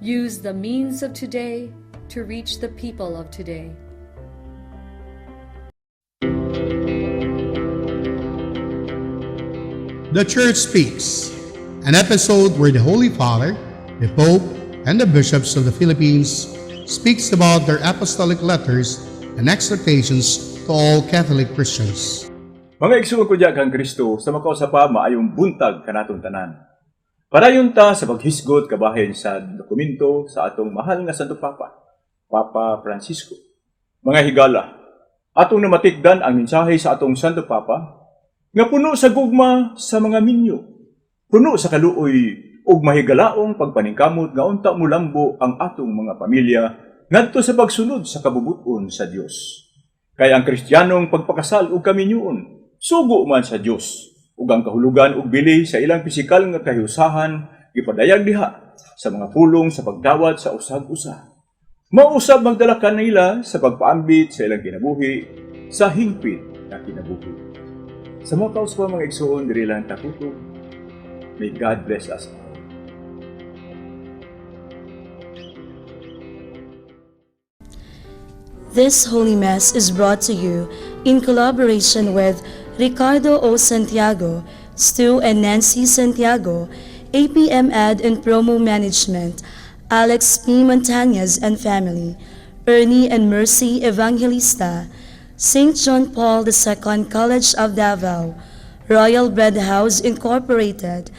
Use the means of today to reach the people of today. The Church Speaks, an episode where the Holy Father, the Pope, and the bishops of the Philippines speaks about their apostolic letters and exhortations to all Catholic Christians. Mga igsuon ko diya kang Kristo, sa makausapa maayong buntag kanatong tanan. Padayon ta sa paghisgot kabahin sa dokumento sa atong mahal nga Santo Papa, Papa Francisco. Mga higala, atong namatikdan ang mensahe sa atong Santo Papa nga puno sa gugma sa mga minyo, puno sa kaluoy ug mahigalaong pagpaningkamot nga unta mulambo ang atong mga pamilya ngadto sa pagsunod sa kabubuton sa Dios. Kay ang Kristiyanong pagpakasal ug kaminyoon sugo man sa Dios, ug ang kahulugan ug bili sa ilang pisikal nga kahiusahan gipadayag diha sa mga pulong sa pagdawat sa usag-usa. Mausab magdala kanila sa pagpaambit sa ilang kinabuhi sa hingpit na kinabuhi. Sa mga kaus pa mga igsoon diri lang takuto. May God bless us all. This Holy Mass is brought to you in collaboration with Ricardo O. Santiago, Stu and Nancy Santiago, APM Ad and Promo Management, Alex P. Montañez and family, Ernie and Mercy Evangelista, St. John Paul II College of Davao, Royal Bread House Incorporated,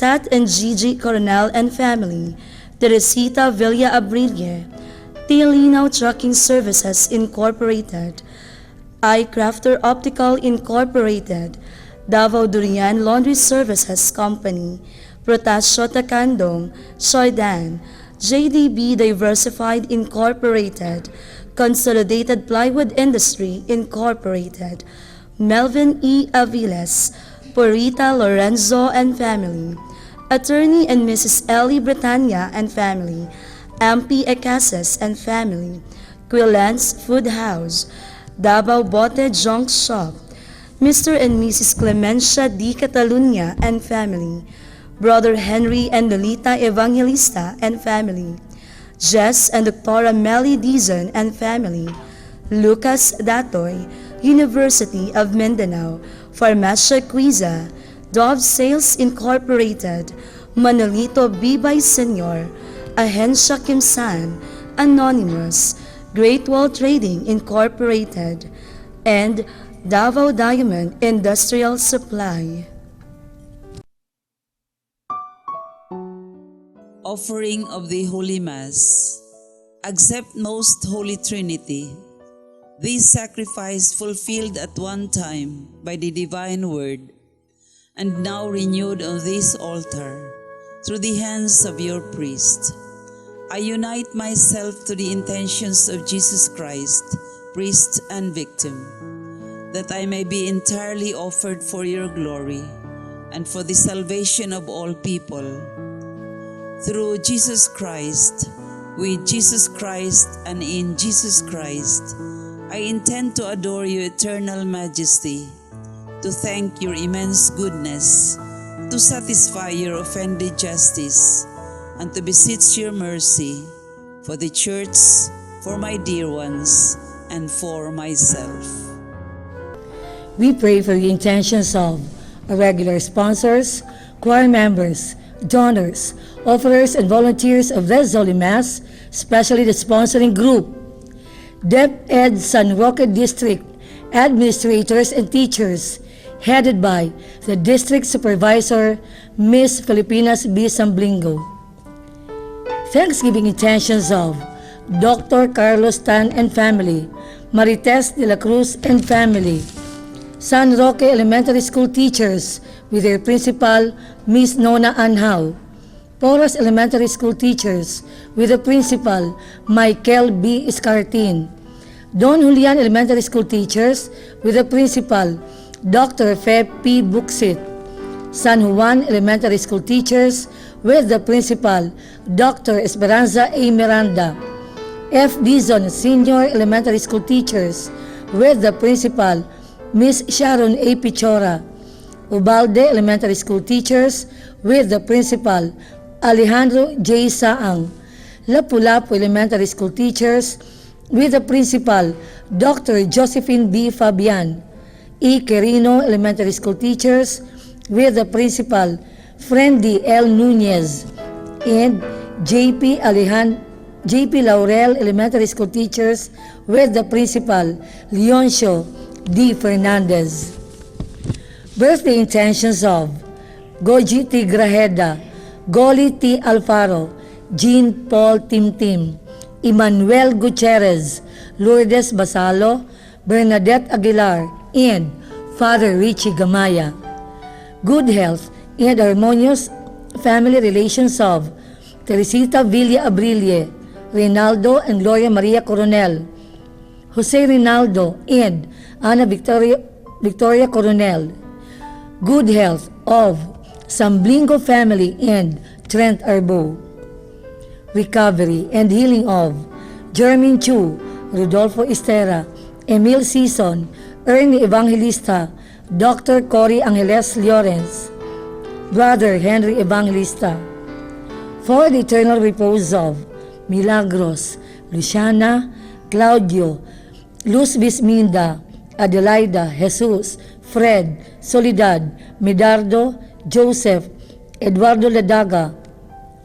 Tat and Gigi Coronel and family, Teresita Villa Abrille, Linaw Trucking Services Incorporated, iCrafter Optical Incorporated, Davao Durian Laundry Services Company, Protasio Takandong, Soydan, JDB Diversified Incorporated, Consolidated Plywood Industry Incorporated, Melvin E. Aviles, Porita Lorenzo and family, Attorney and Mrs. Ellie Bretanya and family, MP Ecases and family, Quillance Food House, Davao Bote Junk Shop, Mr. and Mrs. Clemencia D. Catalunya and family, Brother Henry and Lolita Evangelista and family, Jess and Dr. Melly Dizon and family, Lucas Datoy, University of Mindanao, Farmacia Quiza, Dove Sales Incorporated, Manolito Bibay Senior, Ahencia Kimsan, Anonymous, Great Wall Trading Incorporated, and Davao Diamond Industrial Supply. Offering of the Holy Mass. Accept Most Holy Trinity. This sacrifice fulfilled at one time by the divine word, and now renewed on this altar through the hands of your priest. I unite myself to the intentions of Jesus Christ, priest and victim, that I may be entirely offered for your glory and for the salvation of all people. Through Jesus Christ, with Jesus Christ, and in Jesus Christ, I intend to adore your eternal majesty, to thank your immense goodness, to satisfy your offended justice, and to beseech your mercy for the Church, for my dear ones, and for myself. We pray for the intentions of our regular sponsors, choir members, donors, offerers, and volunteers of this Holy Mass, especially the sponsoring group, DepEd San Roque District administrators and teachers, headed by the District Supervisor, Miss Filipinas B. Samblingo. Thanksgiving intentions of Dr. Carlos Tan and family, Marites de la Cruz and family, San Roque Elementary School teachers with their principal, Miss Nona Anhao, Porras Elementary School teachers with the principal, Michael B. Escartin, Don Julian Elementary School teachers with the principal, Dr. Feb P. Buxit, San Juan Elementary School teachers with the principal, Dr. Esperanza A. Miranda, F. Dizon Senior Elementary School teachers with the principal, Miss Sharon A. Pichora, Ubalde Elementary School teachers with the principal, Alejandro J. Saang, Lapu-Lapu Elementary School teachers with the principal, Dr. Josephine B. Fabian. E. Quirino Elementary School teachers with the principal, Friendy L. Nunez. And J.P. Laurel Elementary School teachers with the principal, Leoncio D. Fernandez. Birthday intentions of Goji T. Grajeda, Goli T. Alfaro, Jean Paul Timtim, Emmanuel Gutierrez, Lourdes Basalo, Bernadette Aguilar, and Father Richie Gamaya. Good health and harmonious family relations of Teresita Villa Abrilie, Reynaldo and Gloria Maria Coronel, Jose Reynaldo and Ana Victoria Coronel. Good health of Samblingo family and Trent Arbo. Recovery and healing of Jermin Chu, Rodolfo Estera, Emil Sison, Ernie Evangelista, Dr. Cory Angeles Llorens, Brother Henry Evangelista. For the eternal repose of Milagros, Luciana, Claudio, Luz Bisminda, Adelaida, Jesus, Fred, Soledad, Medardo, Joseph, Eduardo Ladaga,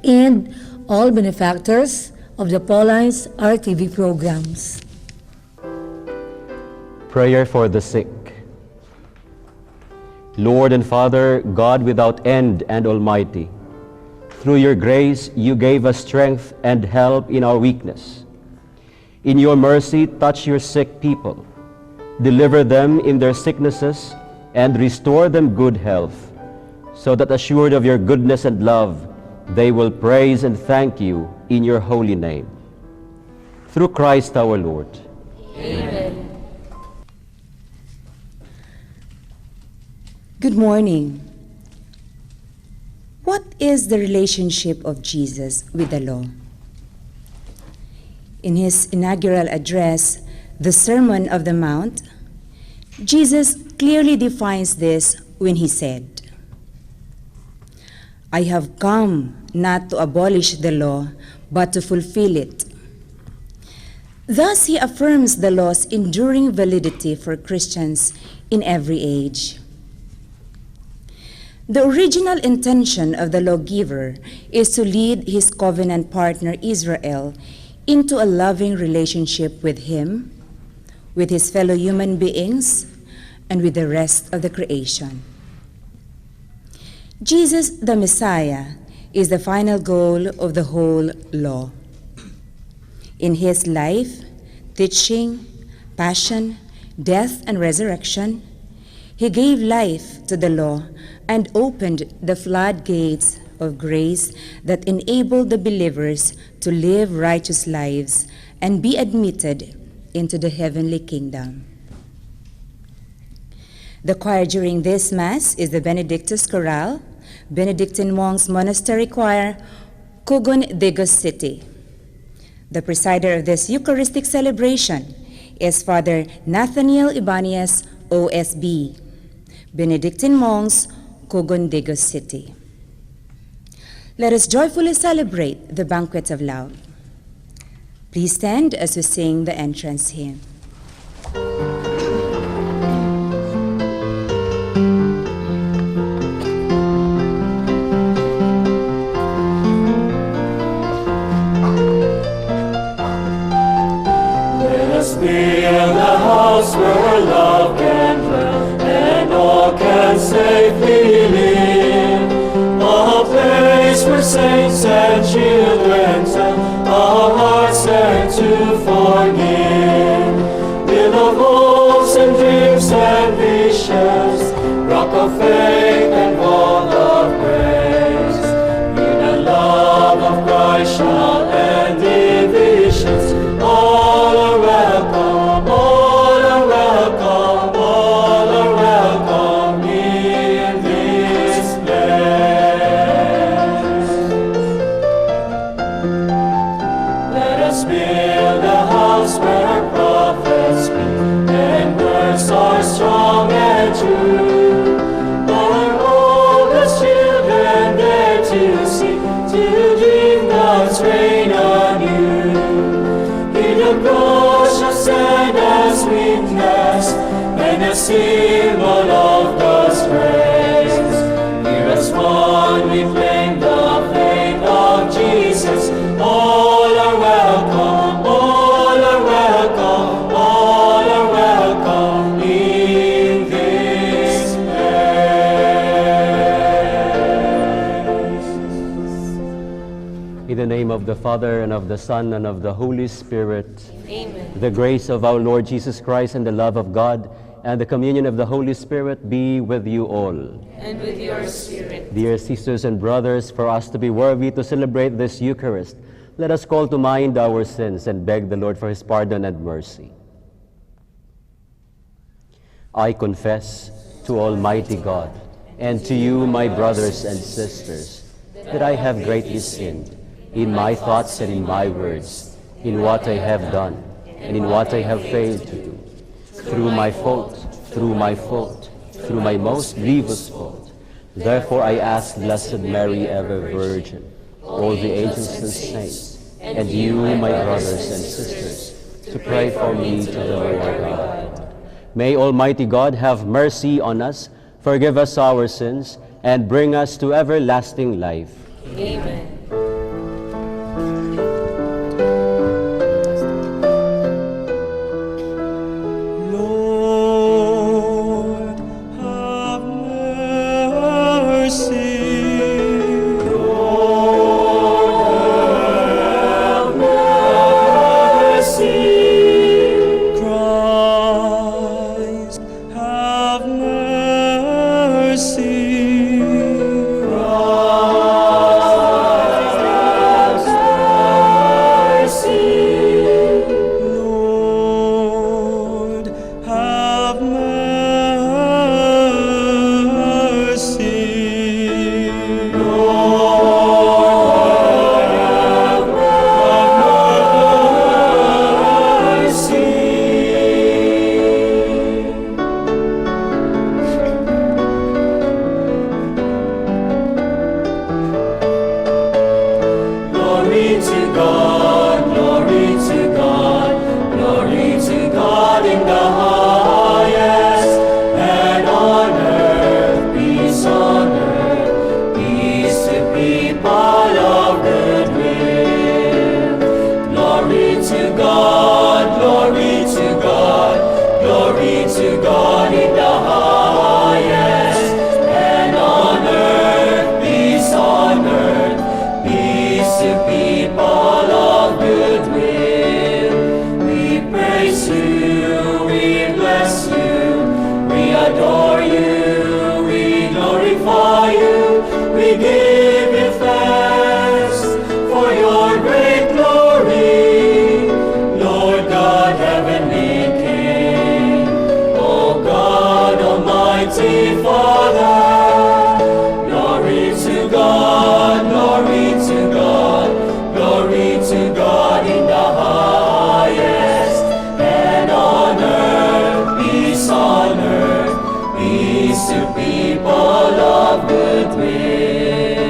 and all benefactors of the Paulines RTV programs. Prayer for the sick. Lord and Father, God without end and almighty, through your grace you gave us strength and help in our weakness. In your mercy, touch your sick people, deliver them in their sicknesses, and restore them good health, so that assured of your goodness and love, they will praise and thank you in your holy name. Through Christ our Lord. Amen. Good morning. What is the relationship of Jesus with the law? In his inaugural address, the Sermon of the Mount, Jesus clearly defines this when he said, "I have come not to abolish the law, but to fulfill it." Thus, he affirms the law's enduring validity for Christians in every age. The original intention of the lawgiver is to lead his covenant partner Israel into a loving relationship with him, with his fellow human beings, and with the rest of the creation. Jesus, the Messiah, is the final goal of the whole law. In his life, teaching, passion, death, and resurrection, he gave life to the law and opened the floodgates of grace that enabled the believers to live righteous lives and be admitted into the heavenly kingdom. The choir during this Mass is the Benedictus Chorale, Benedictine Monks Monastery Choir, Cugon, Digos City. The presider of this Eucharistic celebration is Father Nathaniel Ibanez, OSB, Benedictine Monks, Cugon, Digos City. Let us joyfully celebrate the banquet of love. Please stand as we sing the entrance hymn. Let us build a house where love can dwell and all can safely live. A place where saints and children tell our hearts and to forgive. Build of hopes and dreams and visions, rock of faith and wall of grace. In the love of Christ shall end divisions. All are welcome, all are welcome, all are welcome in this place. Let us build a house where prophets speak and words are strong and true. Our name of the Father, and of the Son, and of the Holy Spirit. Amen. The grace of our Lord Jesus Christ and the love of God and the communion of the Holy Spirit be with you all. And with your spirit. Dear sisters and brothers, for us to be worthy to celebrate this Eucharist, let us call to mind our sins and beg the Lord for his pardon and mercy. I confess to Almighty God and to you, my brothers and sisters, that I have greatly sinned in my thoughts and in my words, in what I have done and in what I have failed to do, through my fault, through my most grievous fault. Therefore I ask Blessed Mary, ever Virgin, all the angels and saints, and you, my brothers and sisters, to pray for me to the Lord our God. May Almighty God have mercy on us, forgive us our sins, and bring us to everlasting life. Amen. Lord, have mercy. Lord, have mercy. Christ, have mercy. Lord, have mercy. Lord, have mercy. Glory to God, glory to God, glory to God in the highest, and on earth, peace to people of good will. Glory to God, glory to God, glory to God in the highest, and on earth, peace to people of good will. We praise you, we bless you, we adore you, we glorify you, we give you thanks for your great glory, Lord God, heavenly King, O God, Almighty Father. Glory to God, glory to God, glory to God in the highest, and on earth, peace to people of good will.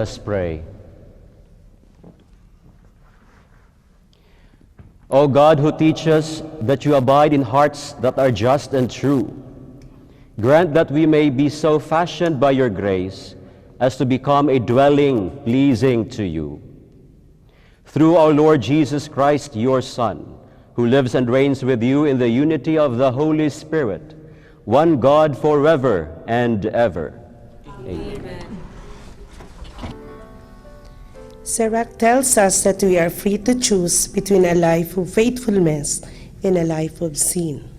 us pray. O God, who teach us that you abide in hearts that are just and true, grant that we may be so fashioned by your grace as to become a dwelling pleasing to you. Through our Lord Jesus Christ, your Son, who lives and reigns with you in the unity of the Holy Spirit, one God forever and ever. Amen. Sirach tells us that we are free to choose between a life of faithfulness and a life of sin.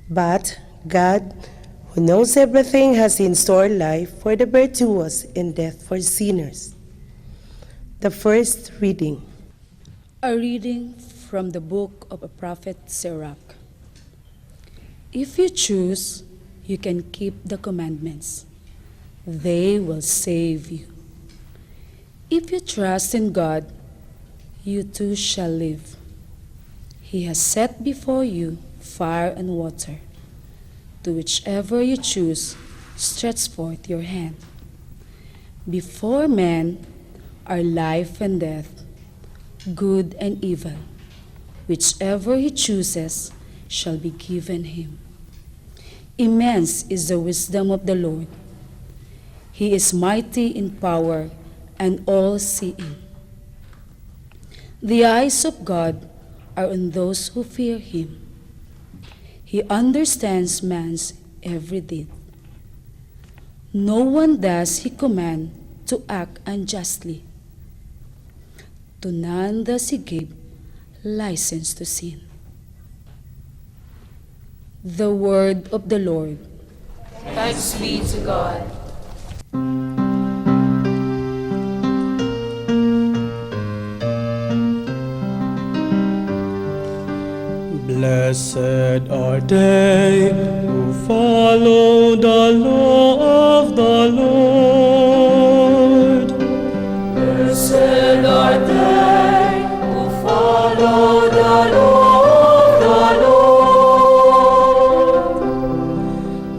But God, who knows everything, has in store life for the virtuous and death for sinners. The first reading. A reading from the book of a prophet Sirach. If you choose, you can keep the commandments. They will save you. If you trust in God, you too shall live. He has set before you fire and water. To whichever you choose, stretch forth your hand. Before men are life and death, good and evil. Whichever he chooses shall be given him. Immense is the wisdom of the Lord. He is mighty in power and all-seeing. The eyes of God are on those who fear him. He understands man's every deed. No one does he command to act unjustly. To none does he give license to sin. The word of the Lord. Thanks be to God. Blessed are they who follow the law of the Lord. Blessed are they who follow the law of the Lord.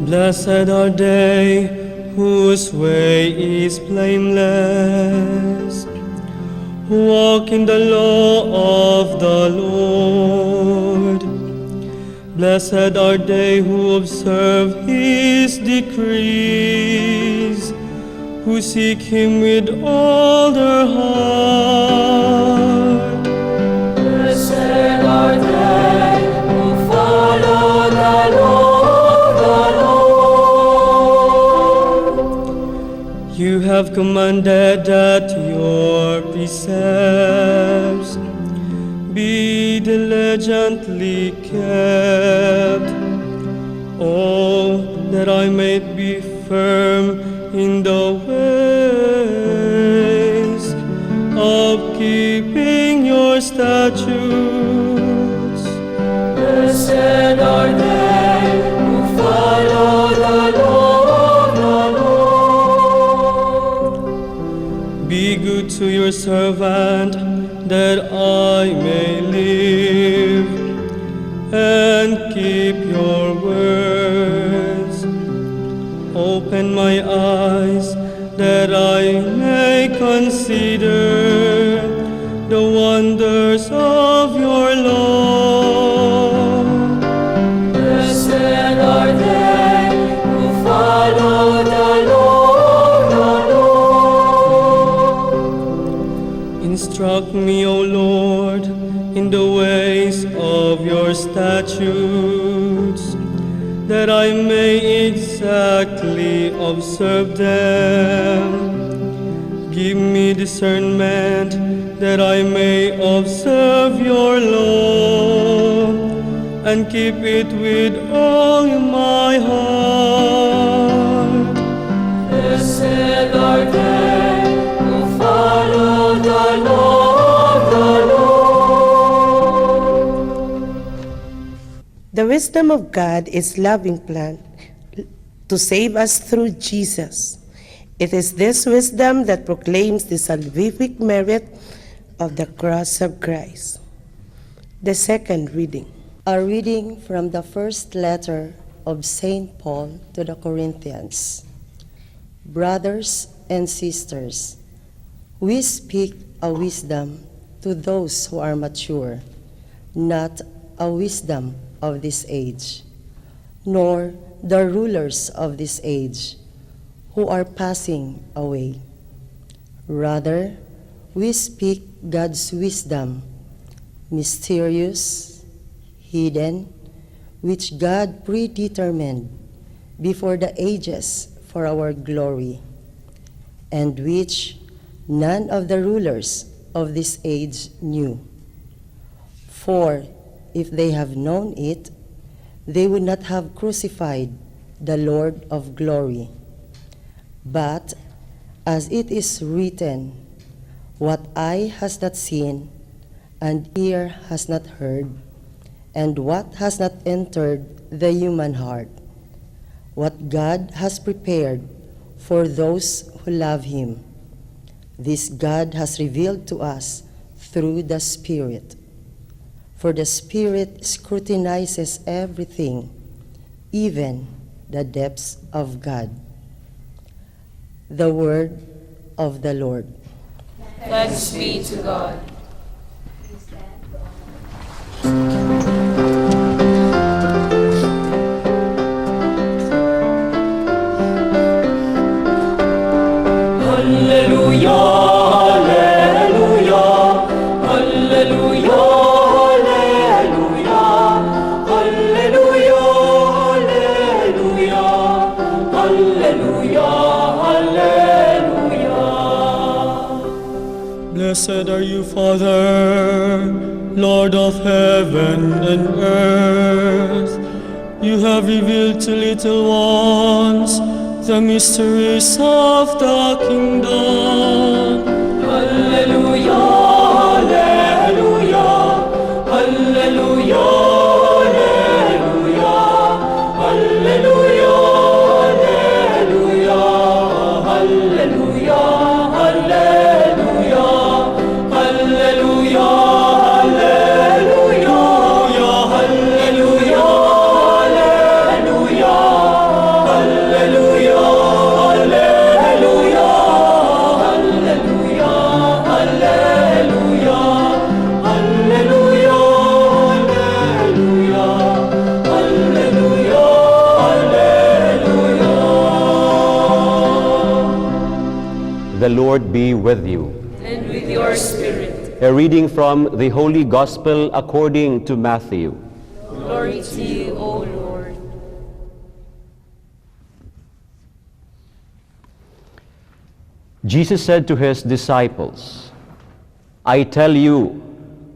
Blessed are they whose way is blameless, who walk in the law of the Lord. Blessed are they who observe his decrees, who seek him with all their heart. Blessed are they who follow the law of the Lord. You have commanded that your precepts be diligently kept. Oh, that I may be firm in the ways of keeping your statutes. Blessed are they who follow the law of the Lord. Be good to your servant, that I may live and keep your words. Open my eyes that I may consider the wonders of your law. Blessed are they who follow the law of the Lord. Instruct me, O Lord, in the ways of your statutes, that I may exactly observe them. Give me discernment, that I may observe your law, and keep it with all my heart. Blessed are they who follow the law of the Lord. The wisdom of God is loving plan to save us through Jesus. It is this wisdom that proclaims the salvific merit of the cross of Christ. The second reading. A reading from the first letter of St. Paul to the Corinthians. Brothers and sisters, We speak a wisdom to those who are mature, not a wisdom of this age, nor the rulers of this age who are passing away. Rather, we speak God's wisdom, mysterious, hidden, which God predetermined before the ages for our glory, and which none of the rulers of this age knew. For if they have known it, they would not have crucified the Lord of glory. But as it is written, what eye has not seen, and ear has not heard, and what has not entered the human heart, what God has prepared for those who love him, this God has revealed to us through the Spirit. For the Spirit scrutinizes everything, even the depths of God. The word of the Lord. Thanks be to God. Blessed are you, Father, Lord of heaven and earth. You have revealed to little ones the mysteries of the kingdom. Hallelujah, hallelujah, hallelujah, hallelujah, hallelujah, hallelujah, hallelujah, hallelujah. The Lord be with you. And with your spirit. A reading from the Holy Gospel according to Matthew. Glory to you, O Lord. Jesus said to his disciples, I tell you,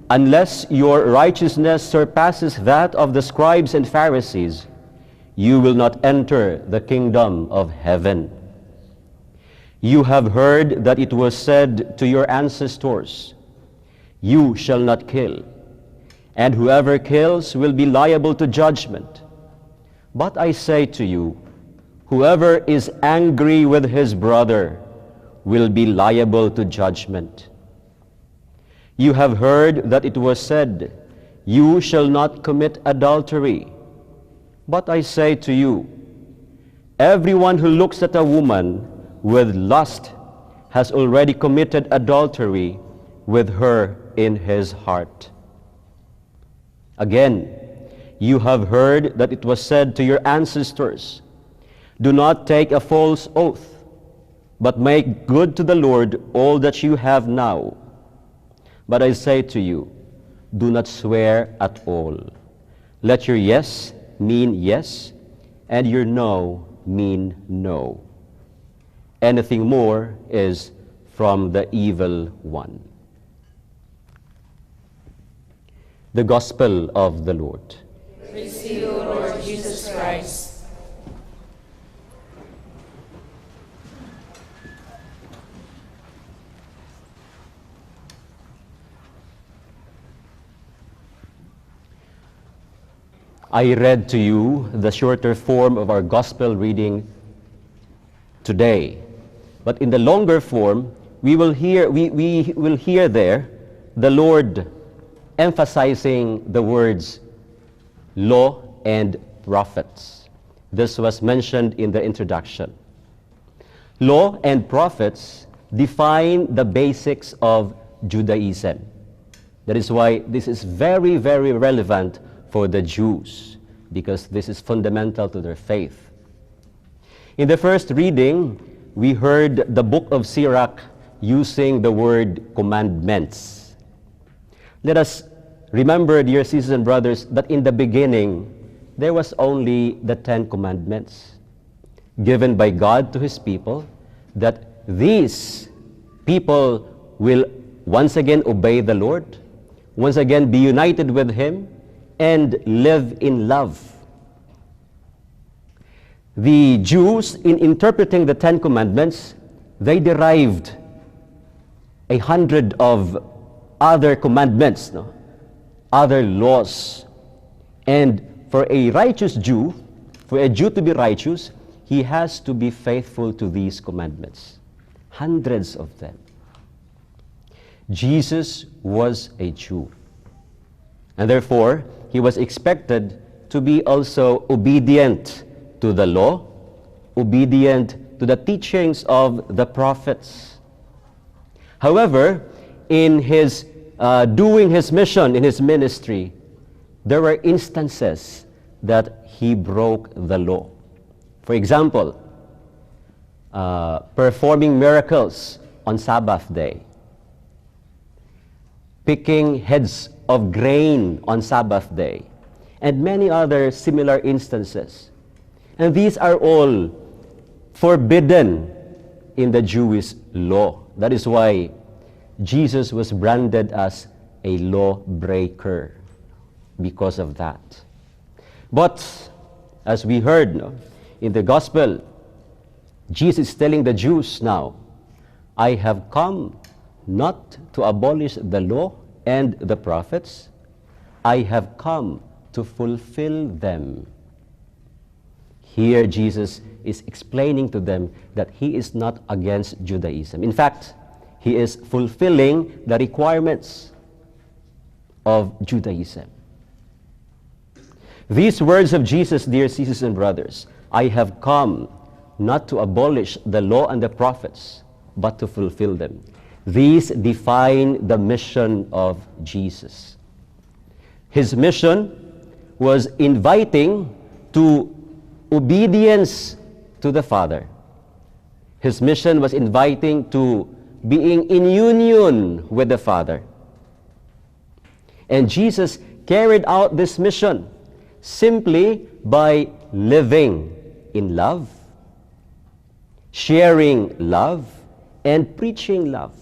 unless your righteousness surpasses that of the scribes and Pharisees, you will not enter the kingdom of heaven. You have heard that it was said to your ancestors, you shall not kill, and whoever kills will be liable to judgment. But I say to you, whoever is angry with his brother will be liable to judgment. You have heard that it was said, you shall not commit adultery. But I say to you, everyone who looks at a woman with lust has already committed adultery with her in his heart. Again, you have heard that it was said to your ancestors, do not take a false oath, but make good to the Lord all that you have now. But I say to you, do not swear at all. Let your yes mean yes, and your no mean no. Anything more is from the evil one. The Gospel of the Lord. Praise to you, O Lord Jesus Christ. I read to you the shorter form of our Gospel reading today. But in the longer form, we will hear there the Lord emphasizing the words law and prophets. This was mentioned in the introduction. Law and prophets define the basics of Judaism. That is why this is very, very relevant for the Jews, because this is fundamental to their faith. In the first reading, we heard the book of Sirach using the word commandments. Let us remember, dear sisters and brothers, that in the beginning, there was only the 10 commandments given by God to His people, that these people will once again obey the Lord, once again be united with Him, and live in love. The Jews, in interpreting the 10 commandments, they derived 100 of other commandments, other laws. And for a righteous Jew, for a Jew to be righteous, he has to be faithful to these commandments. Hundreds of them. Jesus was a Jew. And therefore, he was expected to be also obedient to the law, obedient to the teachings of the prophets. However, in his doing his mission, in his ministry, there were instances that he broke the law. For example, performing miracles on Sabbath day, picking heads of grain on Sabbath day, and many other similar instances. And these are all forbidden in the Jewish law. That is why Jesus was branded as a lawbreaker because of that. But as we heard in the gospel, Jesus is telling the Jews now, I have come not to abolish the law and the prophets, I have come to fulfill them. Here Jesus is explaining to them that he is not against Judaism. In fact, he is fulfilling the requirements of Judaism. These words of Jesus, dear sisters and brothers, I have come not to abolish the law and the prophets, but to fulfill them. These define the mission of Jesus. His mission was inviting to obedience to the Father. His mission was inviting to being in union with the Father. And Jesus carried out this mission simply by living in love, sharing love, and preaching love.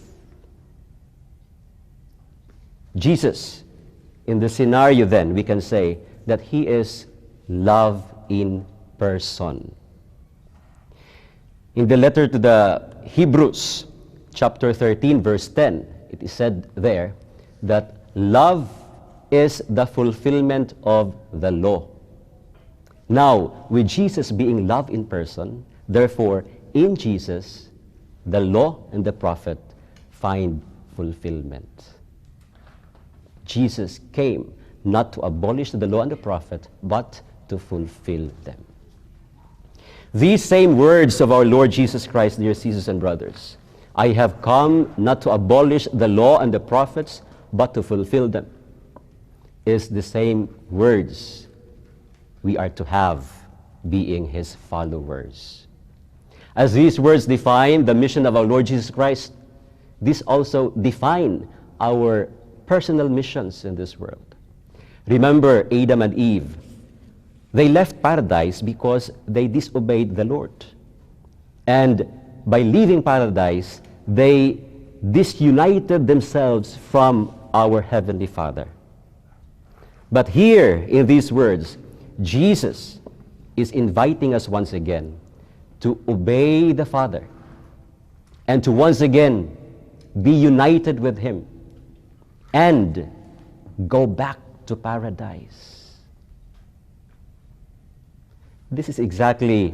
Jesus, in the scenario then, we can say that he is love in person. In the letter to the Hebrews, chapter 13, verse 10, it is said there that love is the fulfillment of the law. Now, with Jesus being love in person, therefore, in Jesus, the law and the prophet find fulfillment. Jesus came not to abolish the law and the prophet, but to fulfill them. These same words of our Lord Jesus Christ, dear sisters and brothers, I have come not to abolish the law and the prophets, but to fulfill them, is the same words we are to have being his followers. As these words define the mission of our Lord Jesus Christ, these also define our personal missions in this world. Remember Adam and Eve. They left paradise because they disobeyed the Lord. And by leaving paradise, they disunited themselves from our Heavenly Father. But here, in these words, Jesus is inviting us once again to obey the Father and to once again be united with Him and go back to paradise. This is exactly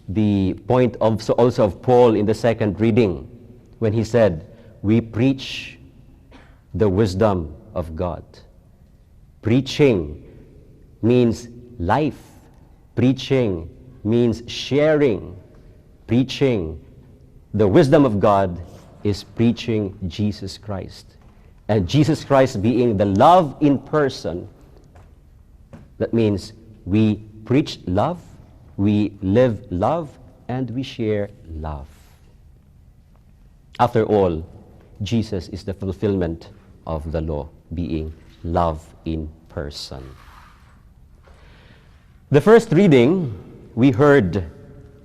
the point also of Paul in the second reading when he said, we preach the wisdom of God. Preaching means life. Preaching means sharing. Preaching the wisdom of God is preaching Jesus Christ. And Jesus Christ being the love in person, that means we preach love, we live love, and we share love. After all, Jesus is the fulfillment of the law, being love in person. The first reading we heard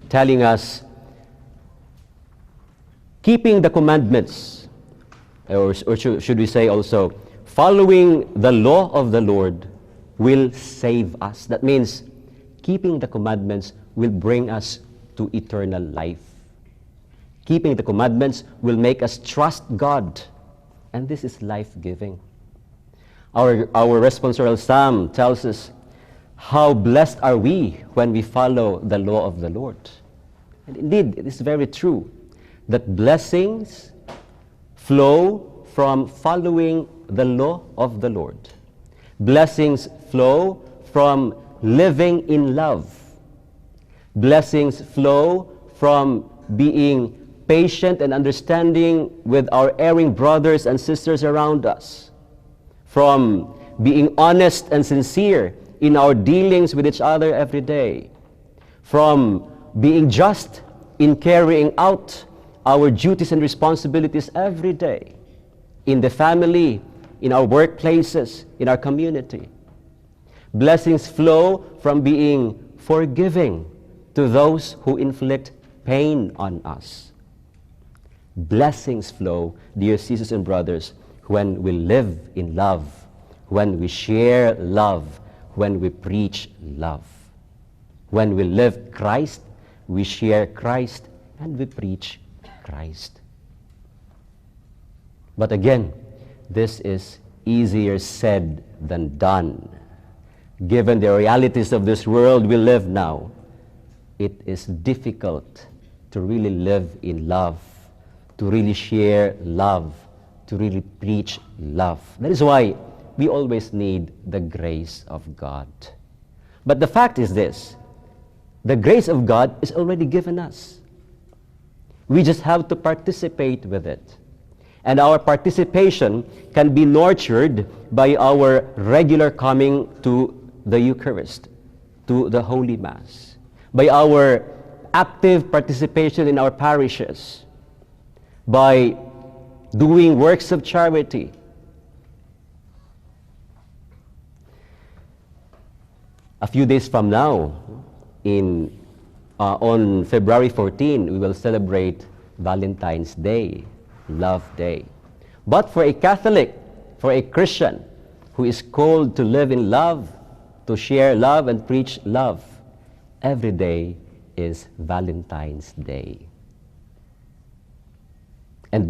telling us keeping the commandments, or should we say also, following the law of the Lord will save us. That means keeping the commandments will bring us to eternal life. Keeping the commandments will make us trust God, and this is life-giving. Our responsorial psalm tells us how blessed are we when we follow the law of the Lord. And indeed, it is very true that blessings flow from following the law of the Lord. Blessings flow from living in love. Blessings flow from being patient and understanding with our erring brothers and sisters around us. From being honest and sincere in our dealings with each other every day. From being just in carrying out our duties and responsibilities every day, in the family, in our workplaces, in our community. Blessings flow from being forgiving to those who inflict pain on us. Blessings flow, dear sisters and brothers, when we live in love, when we share love, when we preach love. When we live Christ, we share Christ, and we preach Christ. But again, this is easier said than done. Given the realities of this world we live now, it is difficult to really live in love, to really share love, to really preach love. That is why we always need the grace of God. But the fact is this, the grace of God is already given us. We just have to participate with it. And our participation can be nurtured by our regular coming to the Eucharist, to the Holy Mass, by our active participation in our parishes, by doing works of charity. A few days from now, on February 14, we will celebrate Valentine's Day, Love Day. But for a Catholic, for a Christian who is called to live in love, to share love and preach love, every day is Valentine's Day. And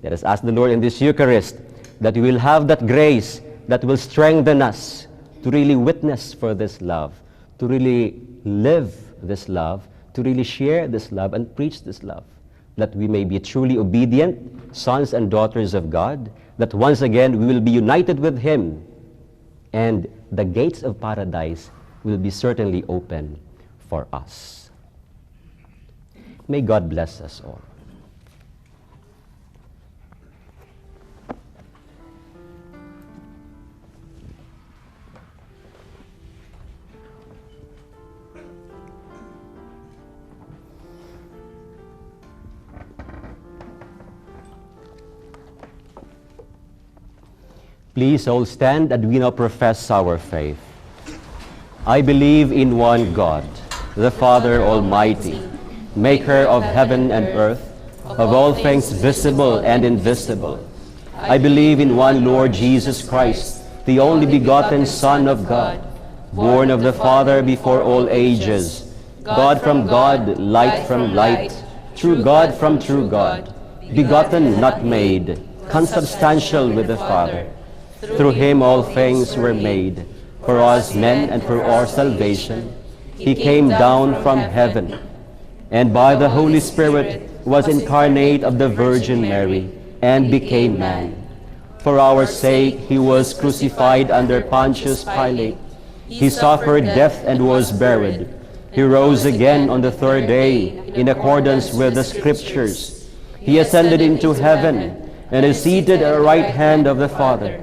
let us ask the Lord in this Eucharist that we will have that grace that will strengthen us to really witness for this love, to really live this love, to really share this love and preach this love, that we may be truly obedient sons and daughters of God, that once again we will be united with Him, and the gates of paradise will be certainly open for us. May God bless us all. Please all stand and we now profess our faith. I believe in one God, the Father Almighty, maker of heaven and earth, of all things visible and invisible. I believe in one Lord Jesus Christ, the only begotten Son of God, born of the Father before all ages, God from God, light from light, true God from true God, begotten, not made, consubstantial with the Father. Through Him all things were made. For us men and for our salvation, He came down from heaven, and by the Holy Spirit was incarnate of the Virgin Mary, and became man. For our sake He was crucified under Pontius Pilate. He suffered death and was buried. He rose again on the third day in accordance with the Scriptures. He ascended into heaven and is seated at the right hand of the Father.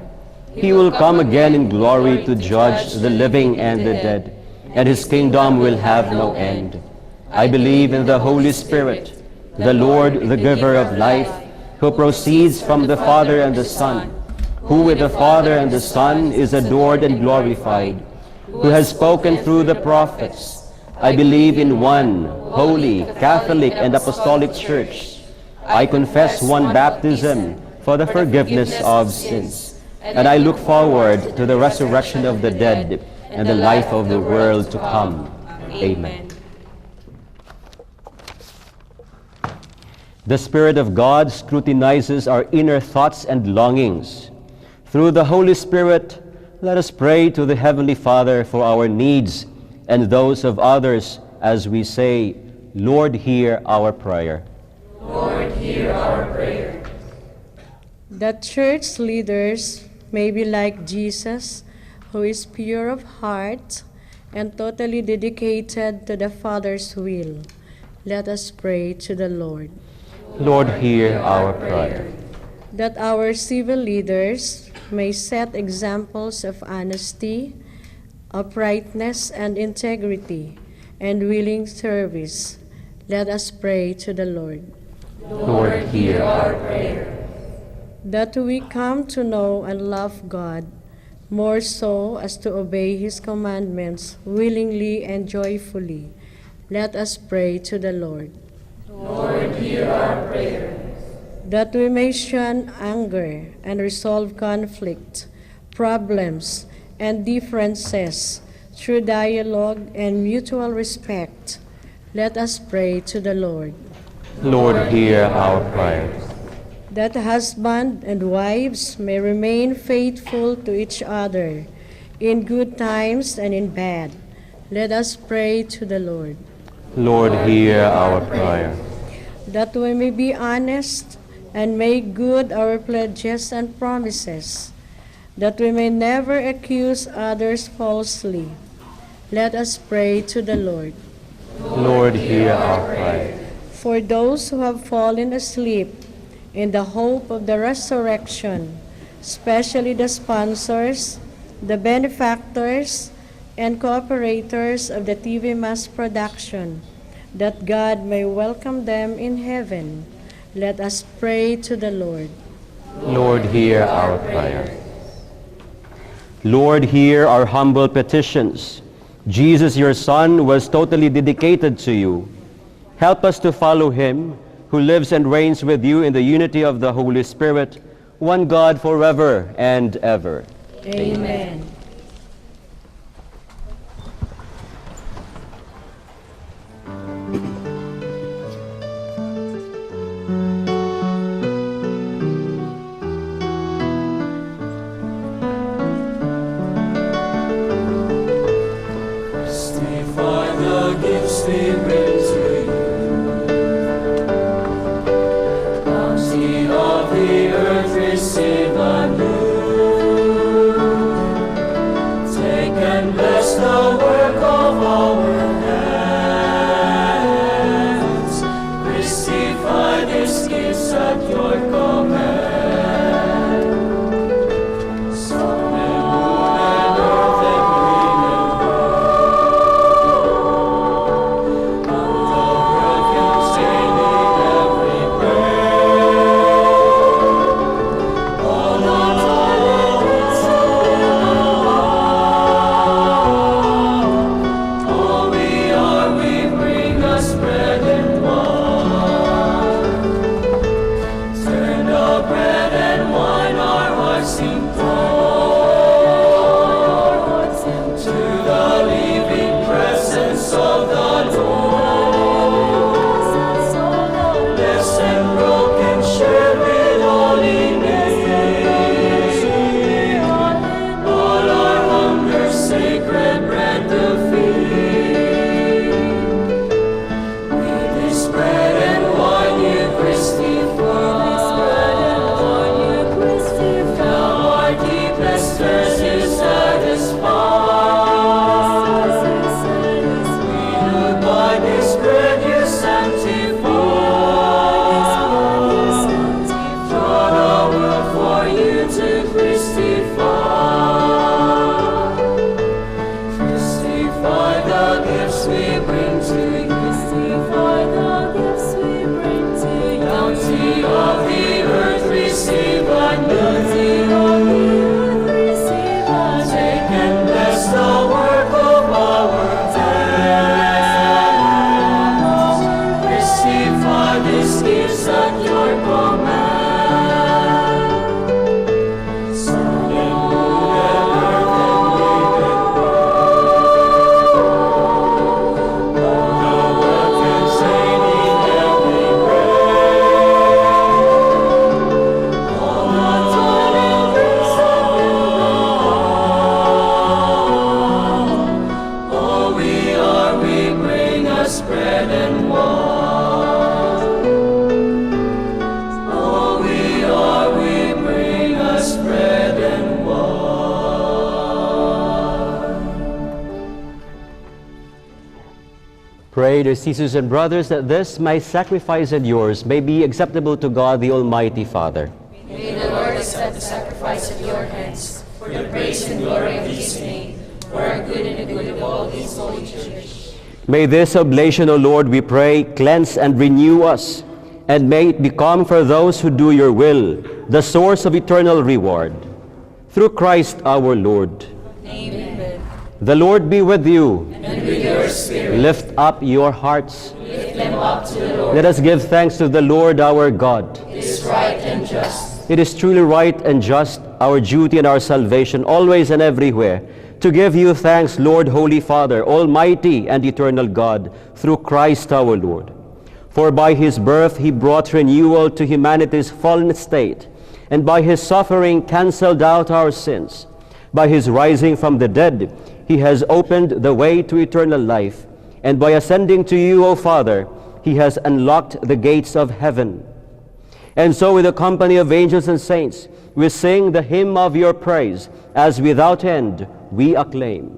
He will come again in glory to judge the living and the dead, and his kingdom will have no end. I believe in the Holy Spirit, the Lord, the giver of life, who proceeds from the Father and the Son, who with the Father and the Son is adored and glorified, who has spoken through the prophets. I believe in one holy, Catholic, and Apostolic Church. I confess one baptism for the forgiveness of sins, and I look forward to the resurrection of the dead and the life of the world to come. Amen. The Spirit of God scrutinizes our inner thoughts and longings. Through the Holy Spirit, let us pray to the Heavenly Father for our needs and those of others as we say, Lord, hear our prayer. Lord, hear our prayer. That church leaders may be like Jesus, who is pure of heart and totally dedicated to the Father's will. Let us pray to the Lord. Lord, hear our prayer. That our civil leaders may set examples of honesty, uprightness, and integrity, and willing service. Let us pray to the Lord. Lord, hear our prayer. That we come to know and love God, more so as to obey His commandments willingly and joyfully. Let us pray to the Lord. Lord, hear our prayer. That we may shun anger and resolve conflict, problems, and differences through dialogue and mutual respect. Let us pray to the Lord. Lord, hear our prayer. That husband and wives may remain faithful to each other in good times and in bad. Let us pray to the Lord. Lord, hear our prayer. That we may be honest and make good our pledges and promises, that we may never accuse others falsely. Let us pray to the Lord. Lord, hear our prayer. For those who have fallen asleep in the hope of the resurrection, especially the sponsors, the benefactors, and cooperators of the TV Mass production, that God may welcome them in heaven. Let us pray to the Lord. Lord, hear our prayer. Lord, hear our humble petitions. Jesus, your Son, was totally dedicated to you. Help us to follow him, who lives and reigns with you in the unity of the Holy Spirit, one God forever and ever. Amen. We bring to you. Bounty of the earth receive anew. Take and bless the work of our hands. Receive by these gifts at your command. Sun and moon and earth and green and pray, dear sisters and brothers, that this, my sacrifice and yours, may be acceptable to God, the Almighty Father. May the Lord accept the sacrifice of your hands, for the praise and glory of his name, for our good and the good of all his holy church. May this oblation, O Lord, we pray, cleanse and renew us, and may it become for those who do your will the source of eternal reward. Through Christ our Lord. Amen. The Lord be with you. And with your spirit. Lift up your hearts. Lift them up to the Lord. Let us give thanks to the Lord our God. It is right and just. It is truly right and just, our duty and our salvation, always and everywhere, to give you thanks, Lord, Holy Father, Almighty and eternal God, through Christ our Lord. For by his birth he brought renewal to humanity's fallen state, and by his suffering canceled out our sins. By his rising from the dead, he has opened the way to eternal life, and by ascending to you, O Father, he has unlocked the gates of heaven. And so with the company of angels and saints, we sing the hymn of your praise, as without end we acclaim.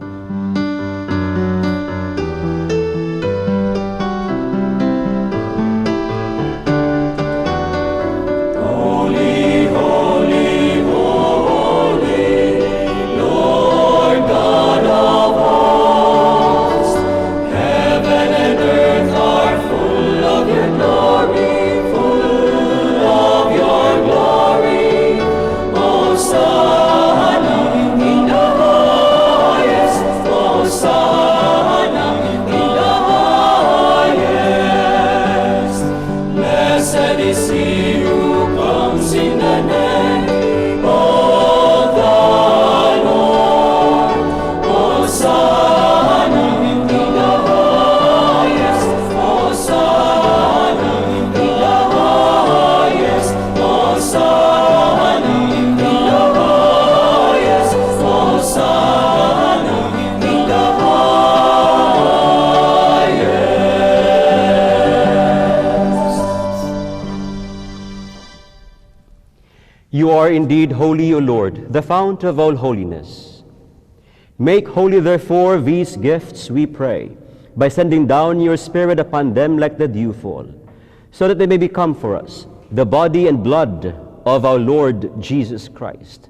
You are indeed holy, O Lord, the fount of all holiness. Make holy, therefore, these gifts, we pray, by sending down your Spirit upon them like the dewfall, so that they may become for us the body and blood of our Lord Jesus Christ.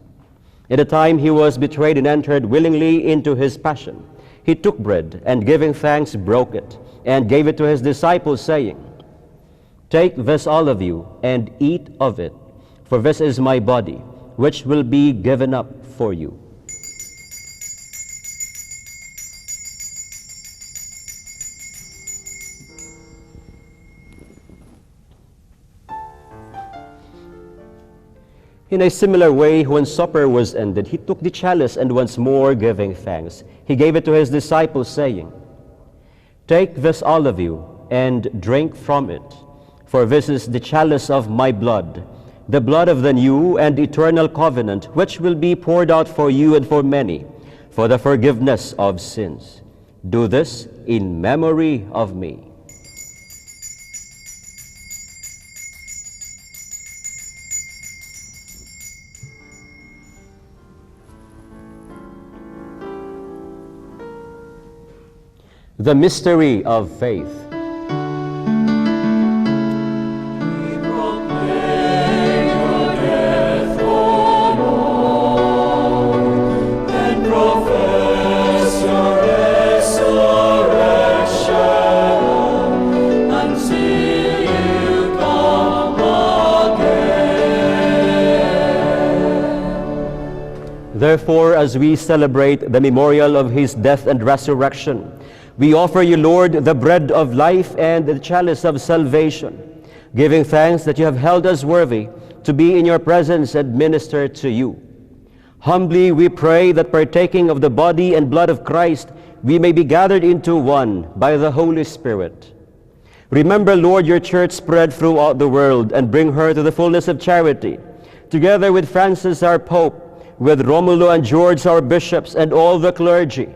At the time he was betrayed and entered willingly into his passion, he took bread, and giving thanks, broke it, and gave it to his disciples, saying, "Take this, all of you, and eat of it. For this is my body, which will be given up for you." In a similar way, when supper was ended, he took the chalice, and once more giving thanks, he gave it to his disciples, saying, "Take this, all of you, and drink from it. For this is the chalice of my blood, the blood of the new and eternal covenant, which will be poured out for you and for many, for the forgiveness of sins. Do this in memory of me." The mystery of faith. Therefore, as we celebrate the memorial of his death and resurrection, we offer you, Lord, the bread of life and the chalice of salvation, giving thanks that you have held us worthy to be in your presence and minister to you. Humbly we pray that partaking of the body and blood of Christ, we may be gathered into one by the Holy Spirit. Remember, Lord, your church spread throughout the world, and bring her to the fullness of charity, together with Francis our Pope, with Romulo and George our bishops, and all the clergy.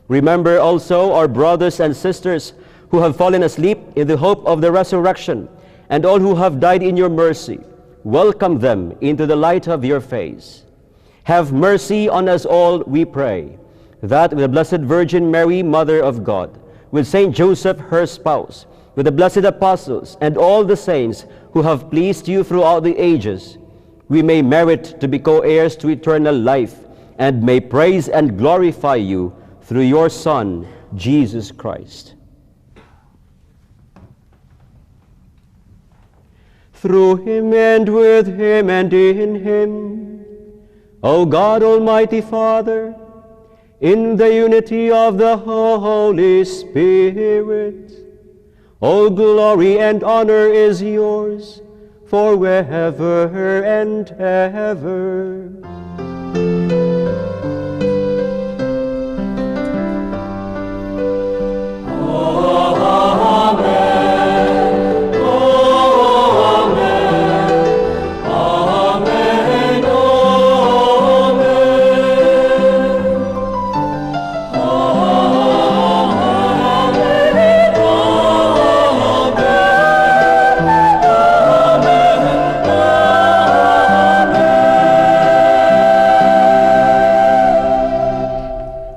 Remember also our brothers and sisters who have fallen asleep in the hope of the resurrection, and all who have died in your mercy. Welcome them into the light of your face. Have mercy on us all, we pray, that with the Blessed Virgin Mary, Mother of God, with Saint Joseph, her spouse, with the blessed apostles, and all the saints who have pleased you throughout the ages, we may merit to be co-heirs to eternal life, and may praise and glorify you through your Son, Jesus Christ. Through him and with him and in him, O God, Almighty Father, in the unity of the Holy Spirit, all glory and honor is yours forever and ever.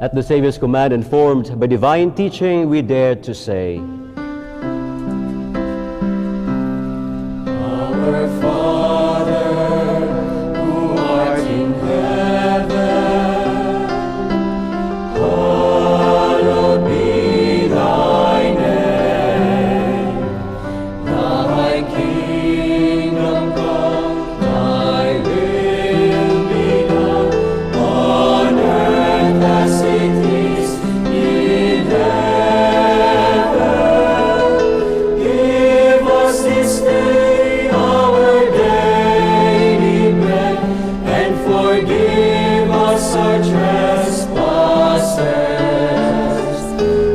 At the Savior's command, informed by divine teaching, we dare to say, Our Father, who art in heaven, hallowed be thy name. Thy kingdom come, thy will be done, on earth as it is in heaven. Give us this day our daily bread, and forgive us our trespasses,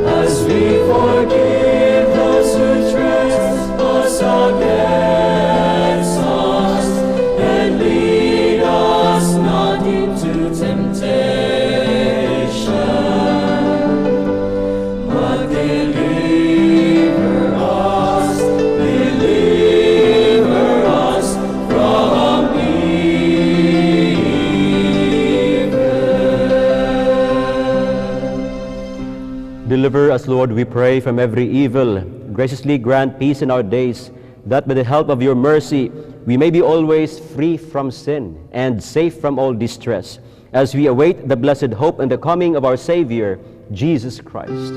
as we forgive those who trespass against us. And lead us not into temptation, but deliver us from evil. Deliver us, Lord, we pray, from every evil. Graciously grant peace in our days, that by the help of your mercy we may be always free from sin and safe from all distress, as we await the blessed hope and the coming of our Savior, Jesus Christ.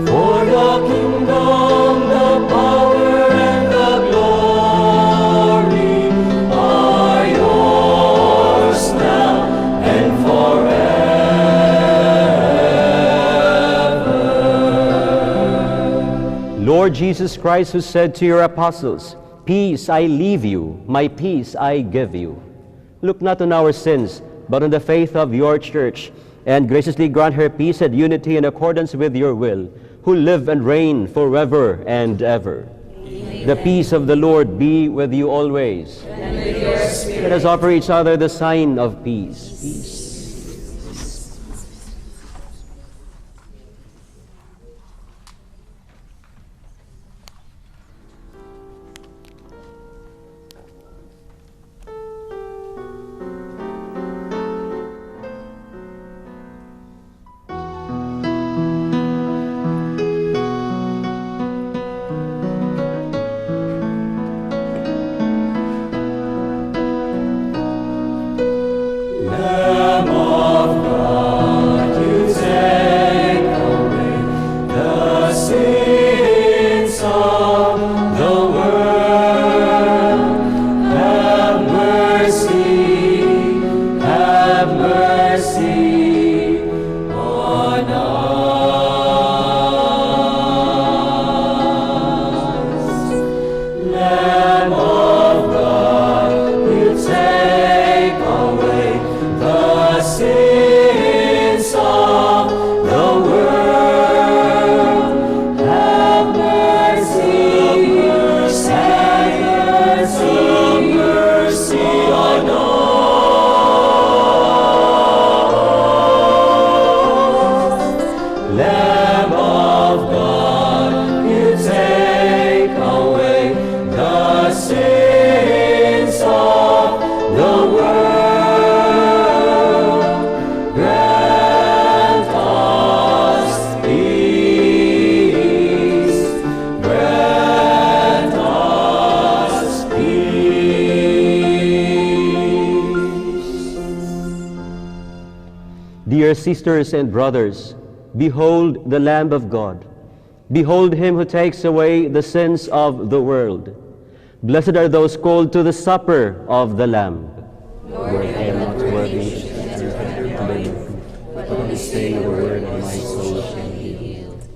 For the kingdom, the power, and the glory are yours now and forever. Lord Jesus Christ, who said to your apostles, "Peace I leave you, my peace I give you," look not on our sins, but on the faith of your church, and graciously grant her peace and unity in accordance with your will, who live and reign forever and ever. Amen. The peace of the Lord be with you always. And with your spirit. Let us offer each other the sign of peace. Peace. Let Dear sisters and brothers, behold the Lamb of God. Behold him who takes away the sins of the world. Blessed are those called to the supper of the Lamb. Lord, I am not worthy you should enter under my roof, but only say a word and my soul shall be healed.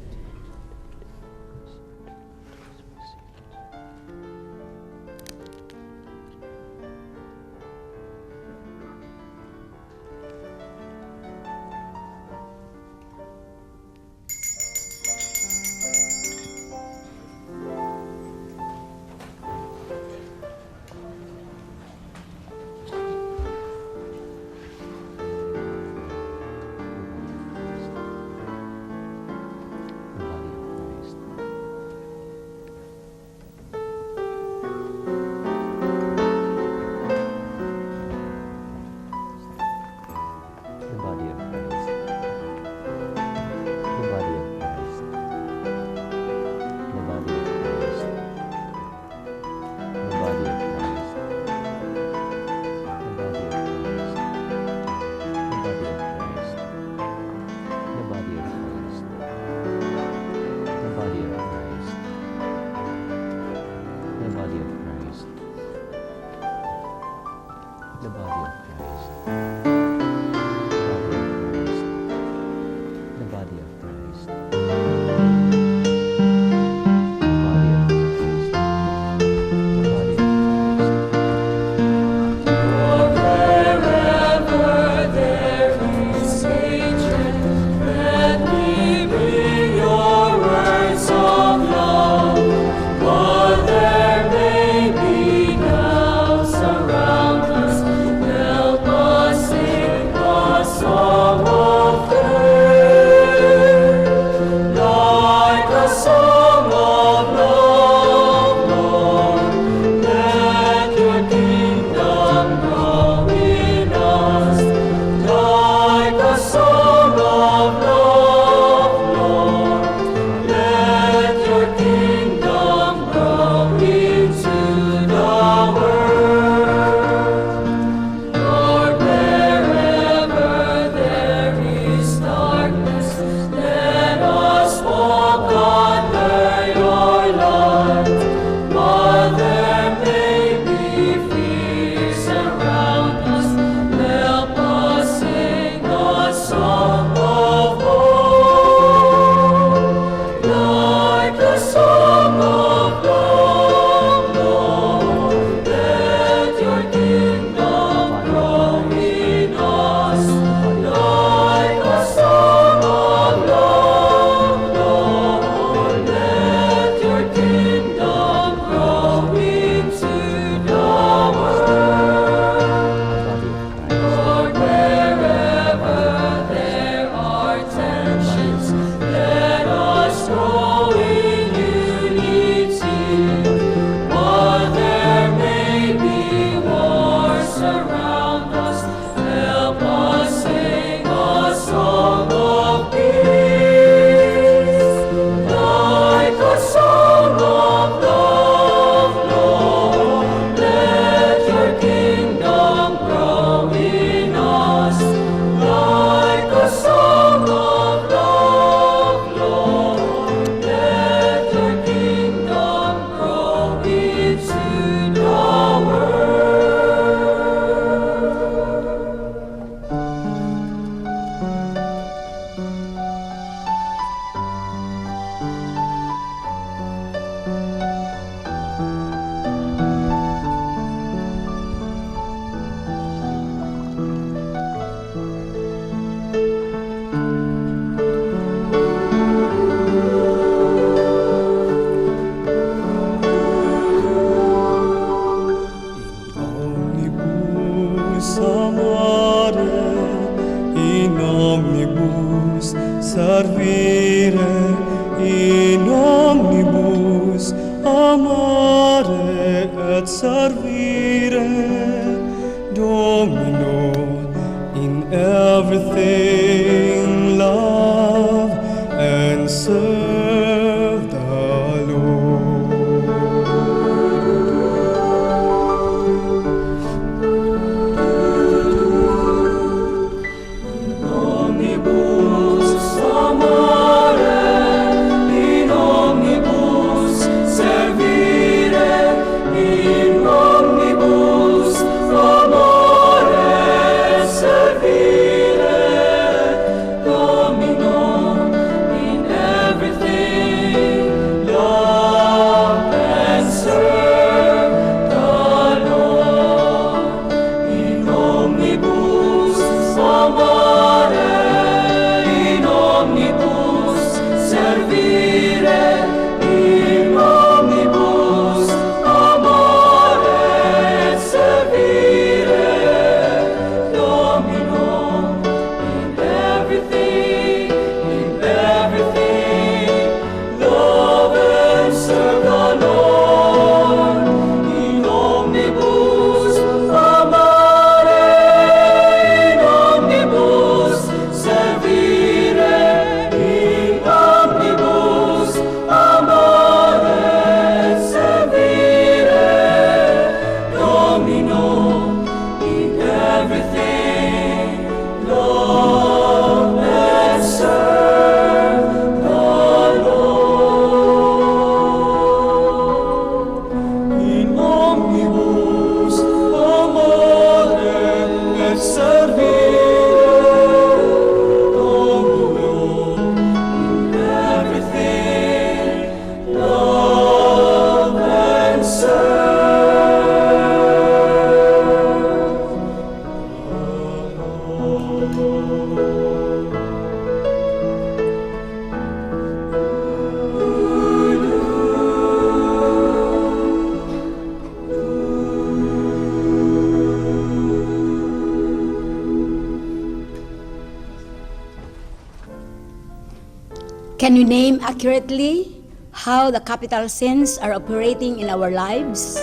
Can we name accurately how the capital sins are operating in our lives?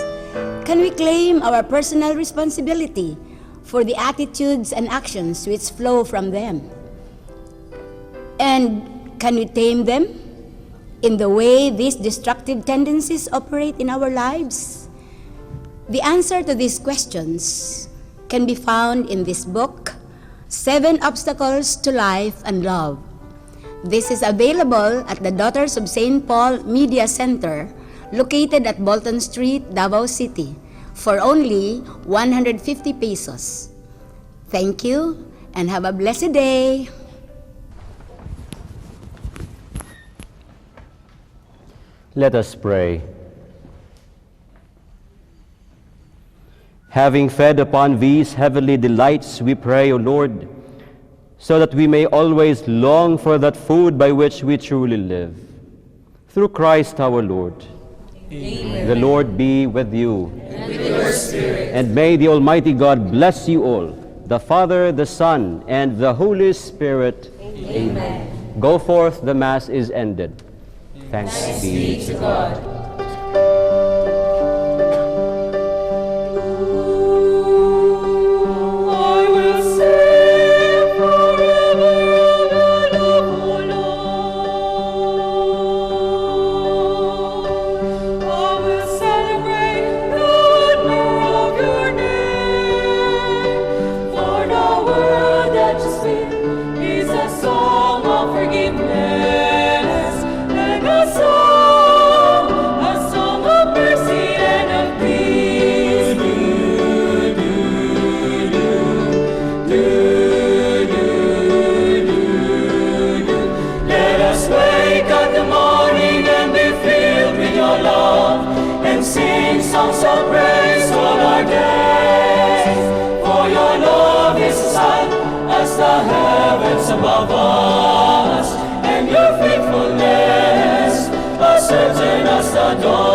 Can we claim our personal responsibility for the attitudes and actions which flow from them? And can we tame them in the way these destructive tendencies operate in our lives? The answer to these questions can be found in this book, 7 Obstacles to Life and Love. This is available at the Daughters of St. Paul Media Center, located at Bolton Street, Davao City, for only 150 pesos. Thank you and have a blessed day. Let us pray. Having fed upon these heavenly delights, we pray, O Lord, so that we may always long for that food by which we truly live. Through Christ our Lord. Amen. The Lord be with you. And with your spirit. And may the Almighty God bless you all, the Father, the Son, and the Holy Spirit. Amen. Go forth, the Mass is ended. Thanks be to God. Songs of praise all our days, for your love is as high as the heavens above us, and your faithfulness as certain as the dawn.